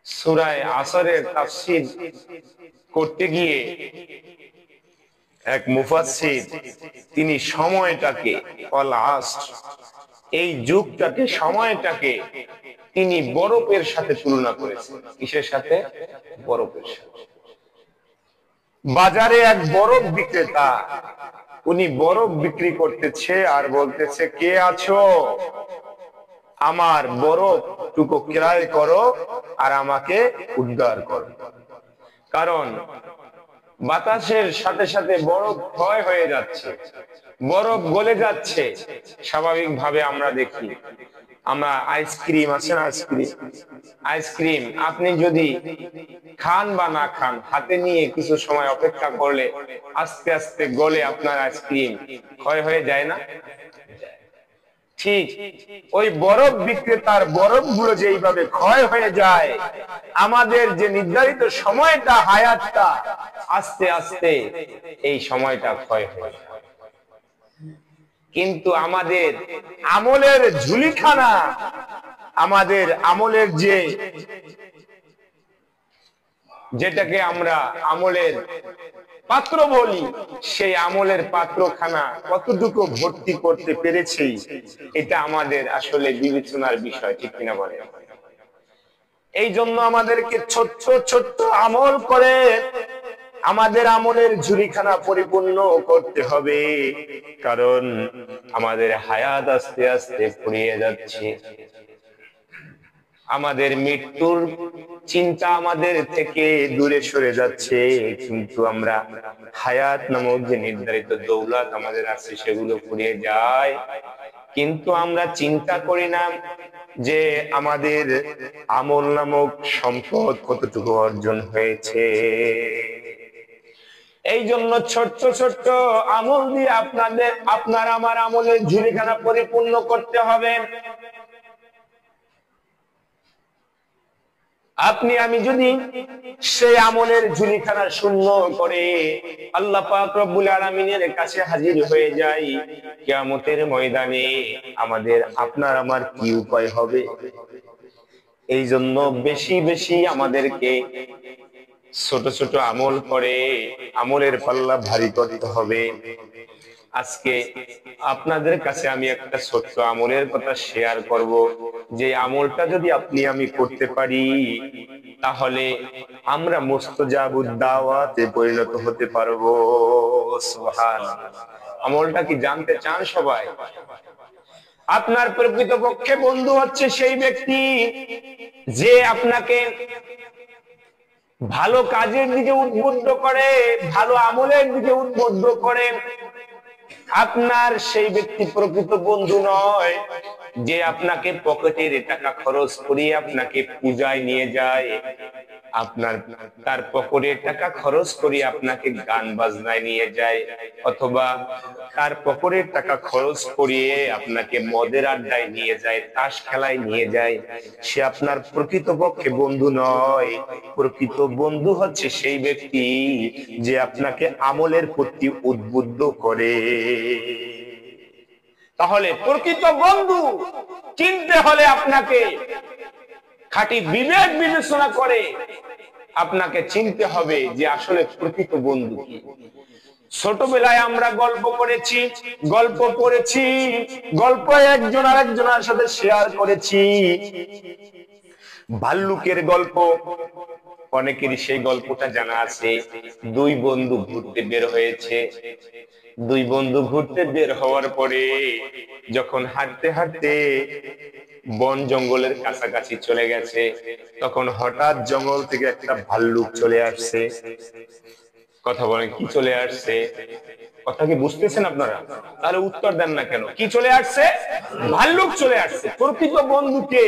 সূরা আসরের তাফসীর করতে গিয়ে এক মুফাসসির তিনি সময়টাকে অল আসর, এই যুগটাকে, সময়টাকে তিনি বরফের সাথে তুলনা করেছেন। কিসের সাথে? বরফের সাথে। বাজারে এক বরফ বিক্রেতা, উনি বরফ বিক্রি করতেছে আর বলতেছে, কে আছো, আমার বরফ টুকু ক্রয় করো আর আমাকে উদ্ধার করো। কারণ বাতাসের সাথে সাথে বরফ ক্ষয় হয়ে যাচ্ছে, বরফ গলে যাচ্ছে। স্বাভাবিকভাবে আমরা দেখি, আমরা আইসক্রিম আছে না, আইসক্রিম আপনি যদি খান বা না খান, হাতে নিয়ে কিছু সময় অপেক্ষা করলে আস্তে আস্তে গলে আপনার আইসক্রিম ক্ষয় হয়ে যায় না? ঠিক ওই বরফ বিক্রেতার বরফ গুলো যেইভাবে ক্ষয় হয়ে যায়, আমাদের যে নির্ধারিত সময়টা, হায়াতটা, আস্তে আস্তে এই সময়টা ক্ষয় হয়ে যায়। কিন্তু আমাদের আমলের ঝুলিখানা, আমাদের আমলের যেটাকে আমরা আমলের পাত্র বলি, সেই আমলের পাত্রখানা কতটুকু ভর্তি করতে পেরেছি, এটা আমাদের আসলে বিবেচনার বিষয়, ঠিক কিনা বলে? এই জন্য আমাদেরকে ছোট্ট ছোট্ট আমল করে আমাদের আমলের ঝুলিখানা পরিপূর্ণ করতে হবে। কারণ আমাদের হায়াত আস্তে আস্তে ফুরিয়ে যাচ্ছে, আমাদের মৃত্যুর চিন্তা আমাদের থেকে দূরে সরে যাচ্ছে। কিন্তু আমরা হায়াত নামক যে নির্ধারিত দৌলত আমাদের আছে, সেগুলো ফুরিয়ে যায়। কিন্তু আমরা চিন্তা করি না যে আমাদের আমল নামক সম্পদ কতটুকু অর্জন হয়েছে। এই জন্য ছোট্ট ছোট্ট আমল দিয়ে আপনার আমার আমলের ঝুলিখানা পরিপূর্ণ করতে হবে। আপনি আমি যদি সেই আমলের ঝুলিখানা শূন্য করে আল্লাহ পাক রব্বুল আলামিনের কাছে হাজির হয়ে যাই কিয়ামতের ময়দানে, আমাদের আপনার আমার কি উপায় হবে? এই জন্য বেশি বেশি আমাদেরকে ছোট ছোট আমল করে আমলের পাল্লা ভারী করতে হবে। আজকে আপনাদের কাছে আমি একটা ছোট্ট আমলের কথা শেয়ার করব, যে আমলটা যদি আপনি আমি করতে পারি, তাহলে আমরা মুস্তাজাবুদ দাওয়াতে পরিণত হতে পারবো। সুবহানাল্লাহ। আমলটা কি জানতে চান সবাই? আপনার প্রকৃতপক্ষে বন্ধু হচ্ছে সেই ব্যক্তি যে আপনাকে ভালো কাজের দিকে উদ্বুদ্ধ করে, ভালো আমলের দিকে উদ্বুদ্ধ করে। আপনার সেই ব্যক্তি প্রকৃত বন্ধু নয় যে আপনাকে পকেটের টাকা খরচ করিয়ে আপনাকে পূজায় নিয়ে যায়, তার পকেটের টাকা খরচ করিয়ে আপনাকে গান বাজনায় নিয়ে যায়, অথবা তার পকেটের টাকা খরচ করিয়ে আপনাকে মদের আড্ডায় নিয়ে যায়, তাস খেলায় নিয়ে যায়। সে আপনার প্রকৃতপক্ষে বন্ধু নয়। প্রকৃত বন্ধু হচ্ছে সেই ব্যক্তি যে আপনাকে আমলের প্রতি উদ্বুদ্ধ করে। তাহলে প্রকৃত বন্ধু চিনতে হলে আপনাকে খাঁটি বিবেক বিবেচনা করে আপনাকে চিনতে হবে যে আসলে প্রকৃত বন্ধু কি। ছোটবেলায় আমরা গল্প করেছি, গল্প পড়েছি, গল্প একজন আরেকজনের সাথে শেয়ার করেছি। ভাল্লুকের গল্প অনেকেরই সেই গল্পটা জানা আছে। দুই বন্ধু ঘুরতে বের হয়েছে। দুই বন্ধু ঘুরতে বের হওয়ার পরে যখন হাঁটতে হাঁটতে বন জঙ্গলের কাছাকাছি চলে গেছে, তখন হঠাৎ জঙ্গল থেকে একটা ভাল্লুক চলে আসছে। কথা বলেন, কি চলে আসছে? কথা কি বুঝতেছেন আপনারা? তাহলে উত্তর দেন না কেন? কি চলে আসছে? ভাল্লুক চলে আসছে। প্রকৃত বন্ধুকে,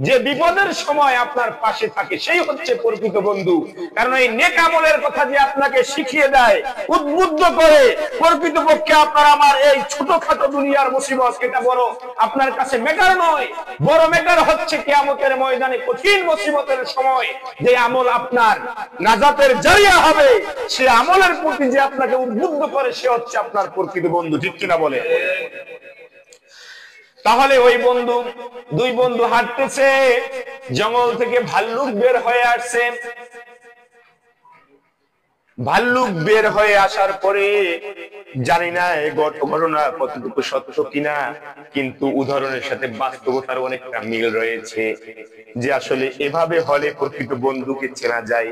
যে বিপদের সময় আপনার পাশে থাকে, সেই হচ্ছে প্রকৃত বন্ধু। কারণ এই নেক আমলের কথা যে আপনাকে শিখিয়ে দেয়, উদ্বুদ্ধ করে, প্রকৃতপক্ষে আপনার আমার এই ছোটখাটো দুনিয়ার মুসিবত, এটা বড় আপনার কাছে ম্যাটার নয়। বড় ম্যাটার হচ্ছে কিয়ামতের ময়দানে কঠিন মুসিবতের সময় যে আমল আপনার নাজাতের জরিয়া হবে, সে আমলের প্রতি যে আপনাকে উদ্বুদ্ধ করে, সে হচ্ছে আপনার প্রকৃত বন্ধু। ঠিক কিনা বলে? তাহলে ওই বন্ধু, দুই বন্ধু হাঁটতেছে, জঙ্গল থেকে ভাল্লুক বের হয়ে আসছে। ভাল্লুক বের হয়ে আসার পরে জানি না এই ঘটনা কতটুকু সত্য কিনা, কিন্তু উদাহরণের সাথে বাস্তবতার অনেকটা মিল রয়েছে, যে আসলে এভাবে হলে প্রকৃত বন্ধুকে চেনা যায়।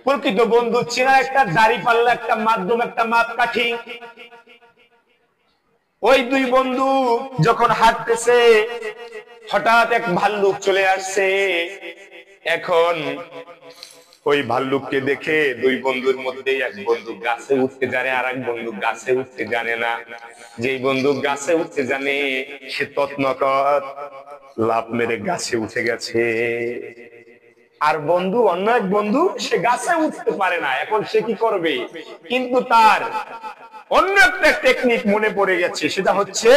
প্রকৃত বন্ধু চেনা একটা দাঁড়িপাল্লা, একটা মাধ্যম, একটা মাপকাঠি। ওই দুই বন্ধু যখন হাঁটতেছে, হঠাৎ এক ভাল্লুক চলে আসছে। এখন ওই ভাল্লুককে দেখে দুই বন্ধুর মধ্যে এক বন্ধু গাছে উঠতে জানে, আর এক বন্ধু গাছে উঠতে জানে না। যেই বন্ধু গাছে উঠতে জানে সে তৎনত লাফ মেরে গাছে উঠে গেছে, আর বন্ধু, অন্য এক বন্ধু, সে গাছে উঠতে পারে না। এখন সে কি করবে? কিন্তু তার অন্য একটা টেকনিক মনে পড়ে গেছে, সেটা হচ্ছে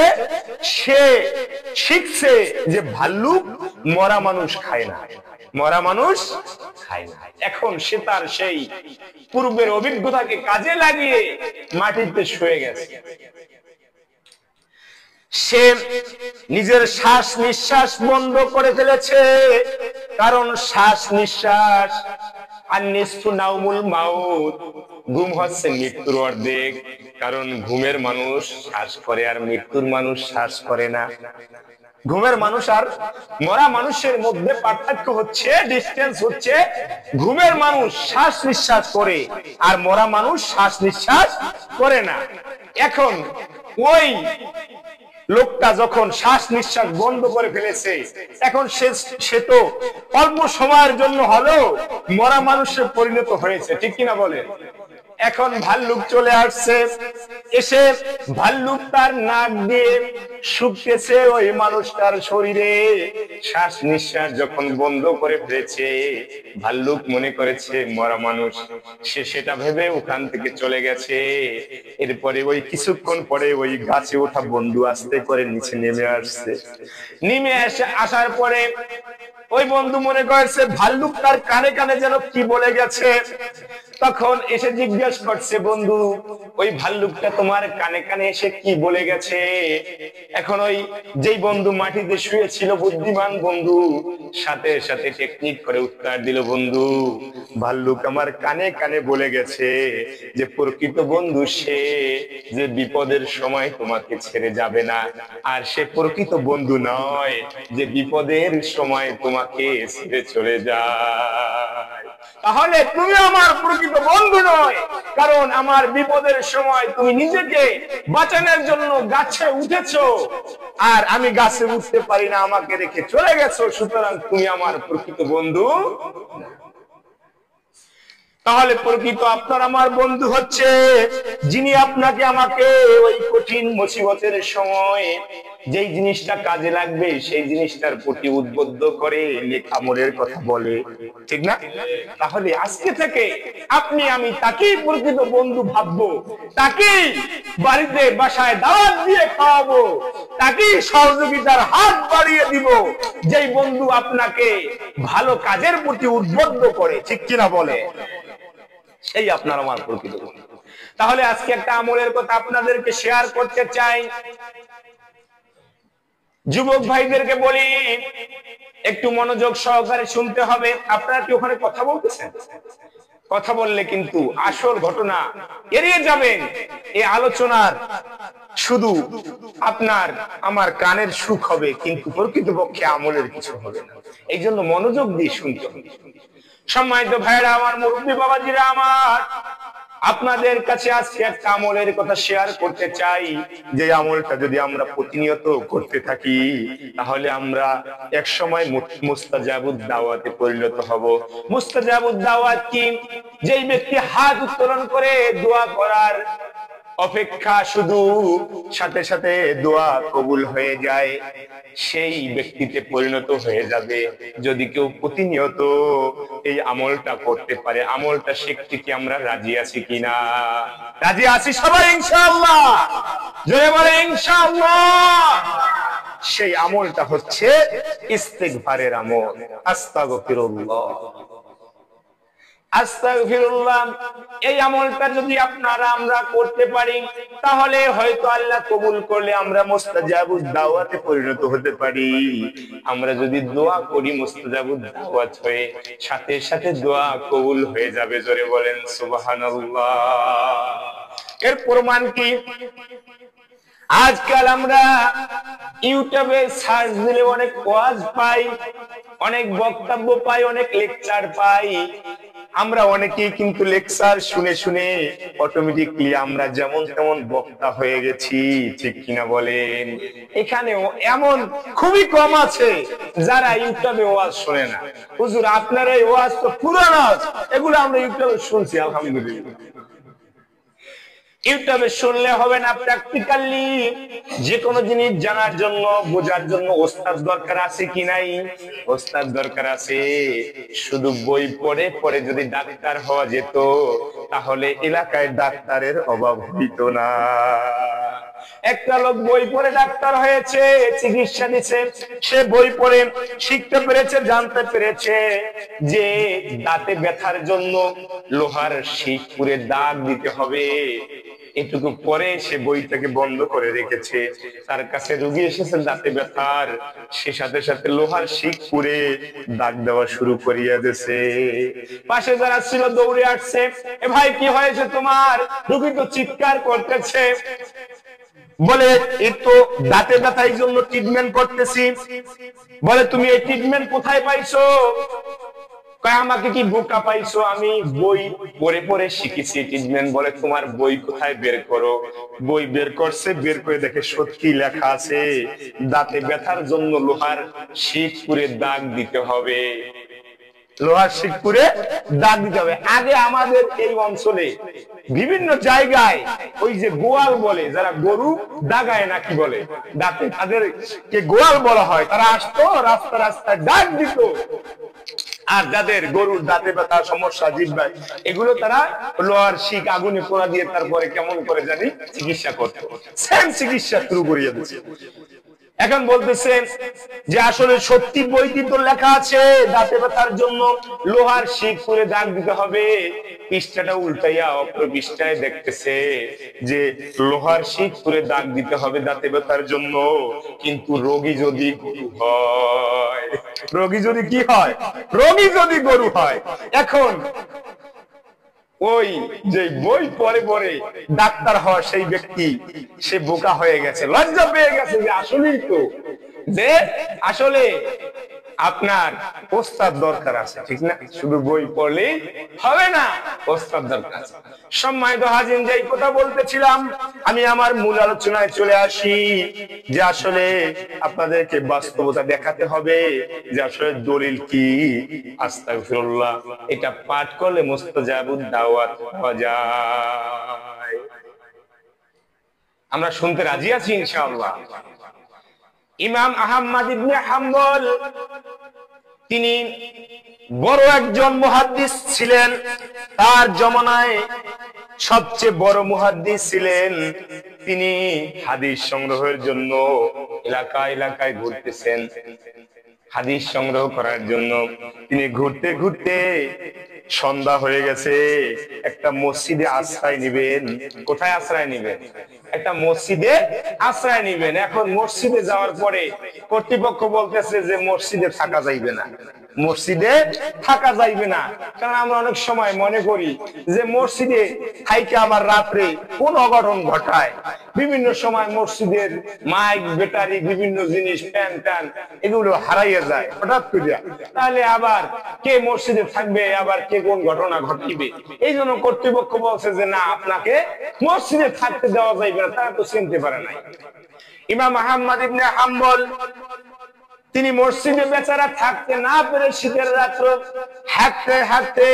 সে শিখছে যে ভাল্লুক মরা মানুষ খায় না, মরা মানুষ খায় না। এখন সে তার সেই পূর্বের অভিজ্ঞতাকে কাজে লাগিয়ে মাটিতে শুয়ে গেছে। সে নিজের শ্বাস নিঃশ্বাস বন্ধ করে ফেলেছে, কারণ শ্বাস নিঃশ্বাস আর নিস্তু নাউমুল মাউত, ঘুম হচ্ছে মৃত্যুর অর্ধেক। কারণ ঘুমের মানুষ শ্বাস করে আর মৃত্যুর মানুষ শ্বাস করে না। ঘুমের মানুষ আর মরা মানুষের মধ্যে পার্থক্য হচ্ছে, ডিস্টেন্স হচ্ছে, ঘুমের মানুষ শ্বাস নিঃশ্বাস করে আর মরা মানুষ শ্বাস নিঃশ্বাস করে না। এখন ওই লোকটা যখন শ্বাস নিঃশ্বাস বন্ধ করে ফেলেছে, এখন সে তো অল্প সময়ের জন্য হলেও মরা মানুষের পরিণত হয়েছে, ঠিক কিনা বলেন? এখন ভাল্লুক চলে আসছে, এসে ভাল্লুক তার নাক দিয়ে শুকতেছে ওই মানুষটার শরীরে। শ্বাস নিঃশ্বাস যখন বন্ধ করে ফেলেছে, ভাল্লুক মনে করেছে মরা মানুষ, সে সেটা ভেবে ওখান থেকে চলে গেছে। এরপরে ওই কিছুক্ষণ পরে ওই গাছে ওঠা বন্ধু আস্তে করে নিচে নেমে আসছে। নেমে আসার পরে ওই বন্ধু মনে করেছে ভাল্লুক তার কানে কানে যেন কি বলে গেছে। তখন এসে জিজ্ঞেস করছে, বন্ধু, ওই ভাল্লুকটা তোমার কানে কানে এসে কি বলে গেছে? এখন ওই যেই বন্ধু মাটিতে শুয়েছিল, বুদ্ধিমান বন্ধু, সাথে সাথে টেকনিক করে উত্তর দিল, বন্ধু, ভাল্লুক আমার কানে কানে বলে গেছে যে প্রকৃত বন্ধু সে যে বিপদের সময় তোমাকে ছেড়ে যাবে না, আর সে প্রকৃত বন্ধু নয় যে বিপদের সময় তোমাকে ছেড়ে চলে যায়। তাহলে তুমি আমার প্রকৃত বন্ধু নয়, কারণ আমার বিপদের সময় তুমি নিজেকে বাঁচানোর জন্য গাছে উঠেছো, আর আমি গাছে উঠতে পারি না, আমাকে রেখে চলে গেছো, সুতরাং তুমি আমার প্রকৃত বন্ধু। তাহলে প্রকৃত আপনার আমার বন্ধু হচ্ছে যিনি আপনাকে আমাকে ওই কঠিন মুসিবতের সময় যেই জিনিসটা কাজে লাগবে সেই জিনিসটার প্রতি উদ্বুদ্ধ করে নেকামলের কথা বলে, ঠিক না? তাহলে আজকে থেকে আপনি আমি তাকেই প্রকৃত বন্ধু ভাববো, তাকেই বাড়িতে বাসায় দাওয়াত দিয়ে খাওয়াবো, তাকেই সহযোগিতার হাত বাড়িয়ে দিব, যেই বন্ধু আপনাকে ভালো কাজের প্রতি উদ্বুদ্ধ করে, ঠিক কিনা বলে? সেই আপনার আমার প্রকৃত বন্ধু। তাহলে আজকে একটা আমলের কথা আপনাদেরকে শেয়ার করতে চাই। যুবক ভাইদেরকে বলি, একটু মনোযোগ সহকারে শুনতে হবে। আপনারা কি ওখানে কথা বলতেছেন? কথা বললে কিন্তু আসল ঘটনা এড়িয়ে যাবেন। এই আলোচনার শুধু আপনার আমার কানের সুখ হবে, কিন্তু প্রকৃতপক্ষে আমলের কিছু হবে না। এই জন্য মনোযোগ দিয়ে শুনতে হবে। সম্মানিত ভাইরা আমার, মুরব্বী বাবাজিরা আমার, আপনাদের কাছে আজকে একটা আমলের কথা শেয়ার করতে চাই, যে আমলটা যদি আমরা প্রতিনিয়ত করতে থাকি তাহলে আমরা এক সময় মুস্তাজাবুদ দাওয়াতে পরিণত হব। মুস্তাজাবুদ দাওয়াত কি? যেই ব্যক্তি হাত উত্তোলন করে দোয়া করার অপেক্ষা, শুধু সাথে সাথে দোয়া কবুল হয়ে যায়, সেই ব্যক্তিতে পরিণত হয়ে যাবে যদি কেউ প্রতিনিয়ত এই আমলটা করতে পারে। আমলটা শিখতে কি আমরা রাজি আছি কিনা? রাজি আছি সবাই ইনশাআল্লাহ? জোরে বলে ইনশাআল্লাহ। সেই আমলটা হচ্ছে ইস্তিগফারের আমল, আস্তাগফিরুল্লাহ। আস্তাগফিরুল্লাহ, এই আমলটা যদি আপনারা আমরা করতে পারি তাহলে হয়তো আল্লাহ কবুল করলে আমরা মুস্তাজাবুদ দাওয়াতে পরিণত হতে পারি। আমরা যদি দোয়া করি মুস্তাজাবুদ দাওয়াত হয়ে সাথে সাথে দোয়া কবুল হয়ে যাবে। জোরে বলেন সুবহানাল্লাহ। এর প্রমাণ কি? আজকাল আমরা ইউটিউবে সার্চ দিলে অনেক ওয়াজ পাই, অনেক বক্তব্য পাই, অনেক লেকচার পাই। আমরা অনেকেই কিন্তু লেকচার শুনে শুনে অটোমেটিকলি আমরা যেমন তেমন বক্তা হয়ে গেছি, ঠিক কিনা বলেন? এখানেও এমন খুবই কম আছে যারা ইউটিউবে ওয়াজ শোনে না। হুজুর আপনার এই ওয়াজ তো পুরানো, এগুলো আমরা ইউটিউবে শুনছি আলহামদুলিল্লাহ। ইউটিউবে শুনলে হবে না, প্র্যাকটিক্যালি যে কোনো জিনিস জানার জন্য বোঝার জন্য ওস্তাদ দরকার আছে কি নাই? ওস্তাদ দরকার আছে। শুধু বই পড়ে পড়ে যদি ডাক্তার হওয়া যেত তাহলে এলাকায় ডাক্তারের অভাব হইত না। একটা লোক বই পড়ে ডাক্তার হয়েছে, চিকিৎসা দিচ্ছে, সে বই পড়ে শিখতে পেরেছে, জানতে পেরেছে যে দাঁতে ব্যথার জন্য লোহার শিক পুরে দাগ দিতে হবে। এটুকু পরে সে বইটাকে বন্ধ করে রেখেছে। তার কাছে রোগী এসেছে দাঁতে ব্যথার, সে সাথে সাথে লোহার শিক পুরে দাগ দেওয়া শুরু করিয়া দিয়েছে। পাশে যারা ছিল দৌড়ে আসছে, এ ভাই কি হয়েছে তোমার? রোগী তো চিৎকার করতেছে, বলে এই তো দাঁতে ব্যথার জন্য ট্রিটমেন্ট করতেছি। বলে তুমি এই ট্রিটমেন্ট কোথায় পাইছো? আমাকে কি বোকা পাইছো? আমি বই পড়ে পড়ে শিখেছি ট্রিটমেন্ট। বলে তোমার বই কোথায়, বের করো। বই বের করছে, বের করে দেখে সত্যি লেখা আছে দাঁতে ব্যথার জন্য লোহার শিক পুরে দাগ দিতে হবে। লোহার শিক পুরে দাগ দিতে হবে। আগে আমাদের এই অঞ্চলে বিভিন্ন জায়গায় ওই যে গোয়াল বলে, যারা গরু দাগায় নাকি বলে দাঁতে, তাদেরকে গোয়াল বলা হয়। তারা আসতো রাস্তা রাস্তায় দাগ দিত। আর যাদের গরুর দাঁতে ব্যথা সমস্যা, জিহ্বায়, এগুলো তারা লোহার শিক আগুনে পোড়া দিয়ে তারপরে কেমন করে জানি চিকিৎসা করত। সেম চিকিৎসা শুরু করিয়ে দিচ্ছে। এখন বলতেছে যে আসলে সত্যি বইটি তো লেখা আছে দাঁতে ব্যথার জন্য লোহার শিক করে দাগ দিতে হবে। পৃষ্ঠাটা উল্টাইয়া অপর পৃষ্ঠায় দেখতেছে যে লোহার শিক করে দাগ দিতে হবে দাঁতে ব্যথার জন্য। কিন্তু রোগী যদি গরু হয়, রোগী যদি কি হয়? রোগী যদি গরু হয়। এখন ওই যে বই পড়ে পড়ে ডাক্তার হওয়া সেই ব্যক্তি সে বোকা হয়ে গেছে, লজ্জা পেয়ে গেছে যে আসলেই তো, যে আসলে আপনার ওস্তাদ দরকার আছে, ঠিক না? শুধু বই পড়লেই হবে না, ওস্তাদ দরকার আছে। সম্মানিত হাজির, যে কথা বলতেছিলাম আমি আমার মূল আলোচনায় চলে আসি যে আসলে আপনাদেরকে বাস্তবতা দেখাতে হবে যে আসলে দলিল কি। আস্তাগফিরুল্লাহ, এটা পাঠ করলে মুস্তাজাবুদ দাওয়াত পাওয়া যায়। আমরা শুনতে রাজি আছি ইনশাআল্লাহ। ইমাম আহমদ ইবনে হাম্বল তিনি বড় একজন মুহাদ্দিস ছিলেন। তার জমানায় সবচেয়ে বড় মুহাদ্দিস ছিলেন। তিনি হাদিস সংগ্রহের জন্য এলাকায় এলাকায় ঘুরতেছেন। হাদিস সংগ্রহ করার জন্য তিনি ঘুরতে ঘুরতে সন্ধ্যা হয়ে গেছে। একটা মসজিদে আশ্রয় নিবেন। কোথায় আশ্রয় নিবেন? একটা মসজিদে আশ্রয় নিবেন। এখন মসজিদে যাওয়ার পরে কর্তৃপক্ষ বলতেছে যে মসজিদে থাকা যাইবে না, মসজিদে থাকা যাইবে না। কারণ আমরা অনেক সময় মনে করি যে মসজিদে থাইকে আবার রাত্রে কোন অঘটন ঘটায়। বিভিন্ন সময় মসজিদের মাইক, ব্যাটারি, বিভিন্ন জিনিস, ফ্যান ট্যান এগুলো হারাইয়া যায় হঠাৎ করিয়া। তাহলে আবার কে মসজিদে থাকবে, আবার কে কোন ঘটনা ঘটিবে। এই জন্য কর্তৃপক্ষ বলছে যে না, আপনাকে মসজিদে থাকতে দেওয়া যাইবে না। তারা তো চিনতে পারে নাই। ইমাম আহমদ ইবনে হাম্বল তিনি মসজিদে বেচারা থাকতে না পেরে শীতের রাত্র হাঁটতে হাঁটতে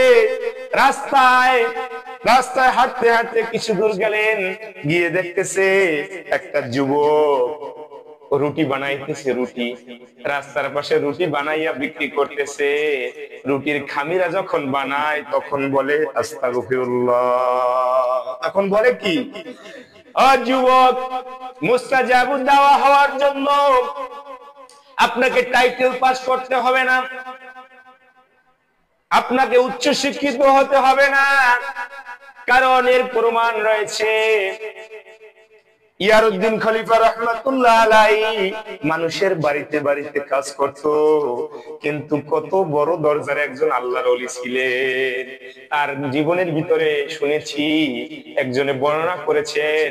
রাস্তায় রাস্তায় হাঁটতে হাঁটতে কিছু দূর গেলেন। গিয়ে দেখতেছে একটা যুবক রুটি বানাইতেছে। রুটি রাস্তার পাশে রুটি বানাইয়া বিক্রি করতেছে। রুটির খামিরা যখন বানায় তখন বলে আস্তাগফিরুল্লাহ। তখন বলে কি? ও যুবক, মুস্তাজাবুদ দাওয়া হওয়ার জন্য আপনাকে টাইটেল পাস করতে হবে না, আপনাকে উচ্চ শিক্ষিত হতে হবে না, কারণ এর প্রমাণ রয়েছে। ইয়ারউদ্দিন খলিফা রাহমাতুল্লাহ আলাইহি মানুষের বাড়িতে বাড়িতে কাজ করত, কিন্তু কত বড় দরজার একজন আল্লাহর ওলি ছিলেন। তার জীবনের ভিতরে শুনেছি, একজনে বর্ণনা করেছেন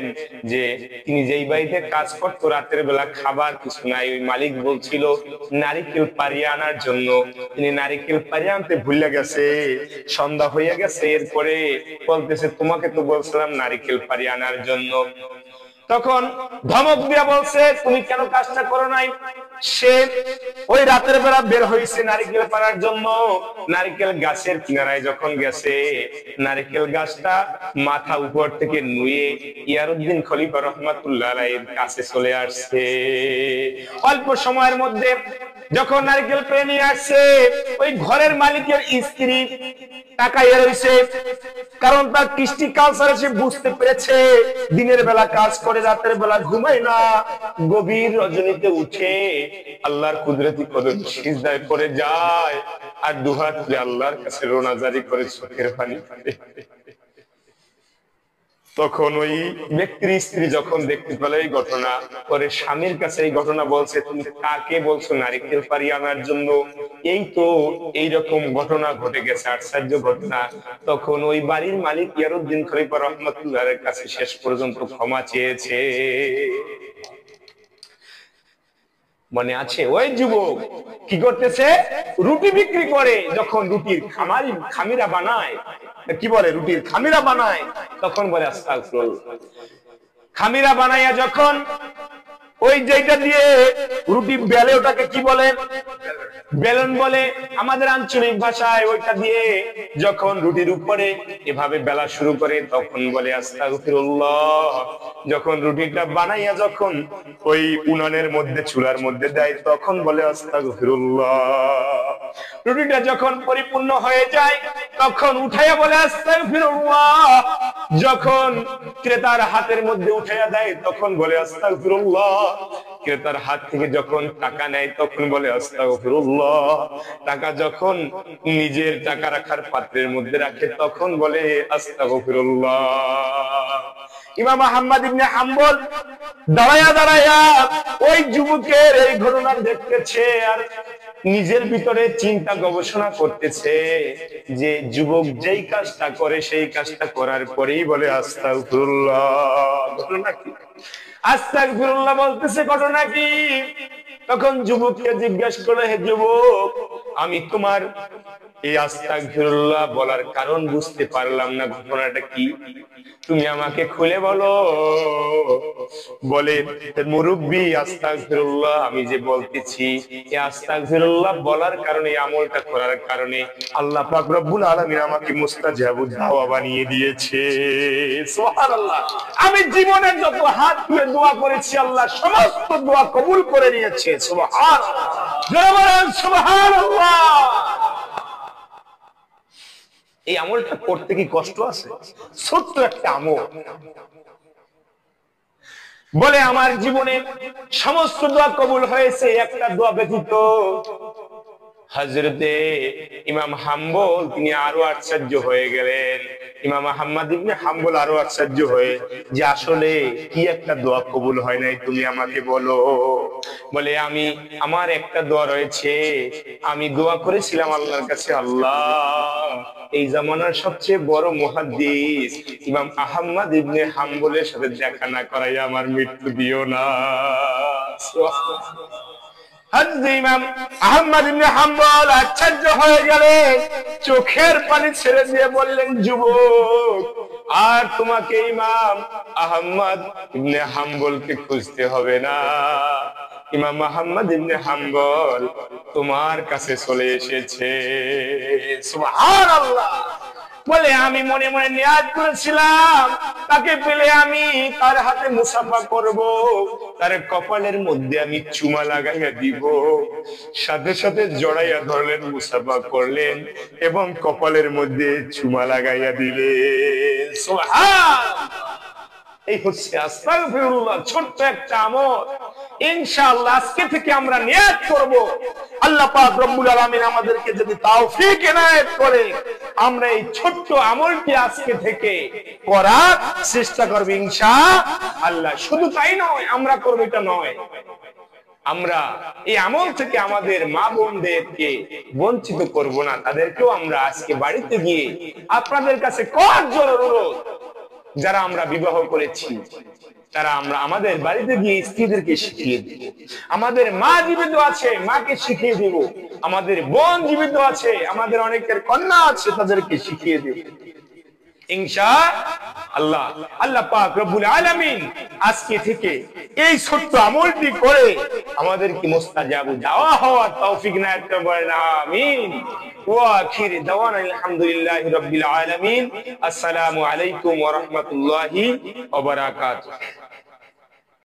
যে তিনি যেই বাড়িতে কাজ করতো রাতের বেলা খাবার কিছু নাই, ওই মালিক বলছিল নারিকেল পাড়িয়ে আনার জন্য। তিনি নারিকেল পাড়িয়ে আনতে ভুলে গেছে, সন্ধ্যা হয়ে গেছে। এরপরে বলতেছে তোমাকে তো বলছিলাম নারিকেল পাড়িয়ে আনার জন্য। তখন ধমক দিয়া বলছে তুমি কেন কাজটা করো নাই। সে ওই রাতের বেলা বের হয়েছে নারিকেল পাড়ার জন্য। নারিকেল গাছের কিনারায় যখন গেছে, নারিকেল গাছটা মাথা উপর থেকে নুয়ে ইয়ারউদ্দিন খলিফা রাহমাতুল্লাহ আলাইহির কাছে চলে আসছে। অল্প সময়ের মধ্যে যখন নারিকেল পেয়ে নিয়ে আসছে, ওই ঘরের মালিকের স্ত্রী তাকাইয়া রয়েছে, কারণ তার কৃষ্টি কালচারে সে বুঝতে পেরেছে দিনের বেলা কাজ করে রাতের বেলা ঘুমায় না। গভীর রজনীতে উঠে আল্লাহর কুদরতি কদম সিজদায় পড়ে যায় আর দুহাত তুলে আল্লাহর কাছে রোনাজারি করে চোখের পানি ফেলে। তখন ওই ব্যক্তির স্ত্রী যখন দেখতে পেল এই ঘটনা, পরে স্বামীর কাছে এই ঘটনা বলছে তুমি কাকে বলছো নারিকেল পাড়িয়ে আনার জন্য, এই তো এইরকম ঘটনা ঘটে গেছে, আশ্চর্য ঘটনা। তখন ওই বাড়ির মালিক ইয়ারউদ্দিন খলিফা রাহমাতুল্লাহর কাছে শেষ পর্যন্ত ক্ষমা চেয়েছে। মনে আছে ওই যুবক কি করতেছে, রুটি বিক্রি করে। যখন রুটির খামিরা বানায়, কি বলে রুটির খামিরা বানায়, তখন বলে আস্তাগফিরুল্লাহ। খামিরা বানাইয়া যখন ওই যেটা দিয়ে রুটি বেলে ওটাকে কি বলে, বেলন বলে আমাদের আঞ্চলিক ভাষায়। ওইটা দিয়ে যখন রুটির উপরে এভাবে বেলা শুরু করে তখন বলে আস্তাগফিরুল্লাহ। যখন রুটিটা বানাইয়া যখন ওই উনানের মধ্যে চুলার মধ্যে দেয় তখন বলে আস্তাগফিরুল্লাহ। রুটিটা যখন পরিপূর্ণ হয়ে যায় তখন উঠাইয়া বলে আস্তাগফিরুল্লাহ। যখন ক্রেতার হাতের মধ্যে উঠাইয়া দেয় তখন বলে আস্তাগফিরুল্লাহ। ক্রেতার হাত থেকে যখন টাকা নেয় তখন বলে আস্তাগফিরুল্লাহ। টাকা যখন নিজের টাকা রাখার পাত্রের মধ্যে রাখে তখন বলে আস্তাগফিরুল্লাহ। ইমাম আহমদ ইবনে হাম্বল দাঁড়ায়া দাঁড়ায়া ওই যুবকের এই ঘটনা দেখতেছে আর নিজের ভিতরে চিন্তা গবেষণা করতেছে যে যুবক যেই কাজটা করে সেই কাজটা করার পরেই বলে আস্তাগফিরুল্লাহ। ঘটনা কি? আস্তাগফিরুল্লাহ বলতেছে, ঘটনা কি? তখন যুবককে জিজ্ঞাসা করে, হে যুবক, আমি তোমার এই আস্তাগফিরুল্লাহ বলার কারণ বুঝতে পারলাম না, ঘটনাটা কি? তুমি আমাকে খুলে বলো। বলে মুরব্বী, আস্তাগফিরুল্লাহ আমি যে বলতেছি, এই আস্তাগফিরুল্লাহ বলার কারণে, আমলটা করার কারণে আল্লাহ পাক রব্বুল আলামিন আমাকে মুস্তাজাবুদ দাওয়া বানিয়ে দিয়েছে। সুবহানাল্লাহ। আমি জীবনের যত হাত তুলে দোয়া করেছি আল্লাহ সমস্ত দোয়া কবুল করে নিয়েছে। সুবহানাল্লাহ, জোরে বলেন সুবহানাল্লাহ। এই আমলটা করতে কি কষ্ট আছে? ছোট্ট একটা আমল। বলে আমার জীবনে সমস্ত দোয়া কবুল হয়েছে একটা দোয়া ব্যতীত। হযরতে ইমাম হাম্বল তিনি আরো আশ্চর্য হয়ে গেলেন। ইমাম আহমদ ইবনে হাম্বল আরো আশ্চর্য হয়ে যে আসলে কি একটা দোয়া কবুল হয় নাই, তুমি আমাকে বলো। বলে আমার একটা দোয়া রয়েছে, আমি দোয়া করেছিলাম আল্লাহর কাছে, আল্লাহ এই জামানার সবচেয়ে বড় মুহাদ্দিস ইমাম আহমদ ইবনে হাম্বলের সাথে দেখা না করাইয়া আমার মৃত্যু দিও না। হযরত ইমাম আহমদ ইবনে হাম্বল আশ্চর্য হয়ে গেলেন, চোখের পানি ছেড়ে দিয়ে বললেন, যুবক আর তোমাকে ইমাম আহমদ ইবনে হাম্বলকে খুঁজতে হবে না, ইমাম আহমদ ইবনে হাম্বল তোমার কাছে চলে এসেছে। সুবহানাল্লাহ। বলে আমি মনে মনে নিয়াত করেছিলাম তাকে পেলে আমি তার হাতে মুসাফা করব, তার কপালের মধ্যে আমি চুমা লাগাইয়া দিব। সাথে সাথে জড়াইয়া ধরলেন, মুসাফা করলেন এবং কপালের মধ্যে চুমা লাগাইয়া দিলেন। সুবহানাল্লাহ। এই হচ্ছে আস্তাগফিরুল্লাহ, ছোট্ট একটা আমল। ইনশাআল্লাহ আজকে থেকে আমরা নিয়াত করব আল্লাহ পাক রব্বুল আলামিন আমাদেরকে যদি তৌফিক এনায়েত করে আমরা এই ছোট্ট আমলটি আজকে থেকে করার চেষ্টা করব ইনশাআল্লাহ। শুধু তাই নয়, আমরা করব এটা নয়, আমরা এই আমল থেকে আমাদের মা বোনদেরকে বঞ্চিত করব না, তাদেরকেও আমরা আজকে বাড়িতে গিয়ে আপনাদের কাছে করজোর অনুরোধ, যারা আমরা বিবাহ করেছি তারা আমরা আমাদের বাড়িতে গিয়ে স্ত্রীদেরকে শিখিয়ে দিব, আমাদের মা জীবিত আছে মাকে শিখিয়ে দিব, আমাদের বোন জীবিত আছে, আমাদের অনেকের কন্যা আছে তাদেরকে শিখিয়ে দিব ইনশাআল্লাহ। আল্লাহ পাক রব্বুল আলামিন আজকে থেকে এই ছোট্ট আমলটি করে আমাদেরকে মুস্তাজাবু দাওয়া হওয়ার তৌফিক নায়েত করেন, আমিন। ওয়া আখির দাওয়ানা আলহামদুলিল্লাহি রাব্বিল আলামিন। আসসালামু আলাইকুম ওয়া রাহমাতুল্লাহি ওয়া বারাকাতুহু।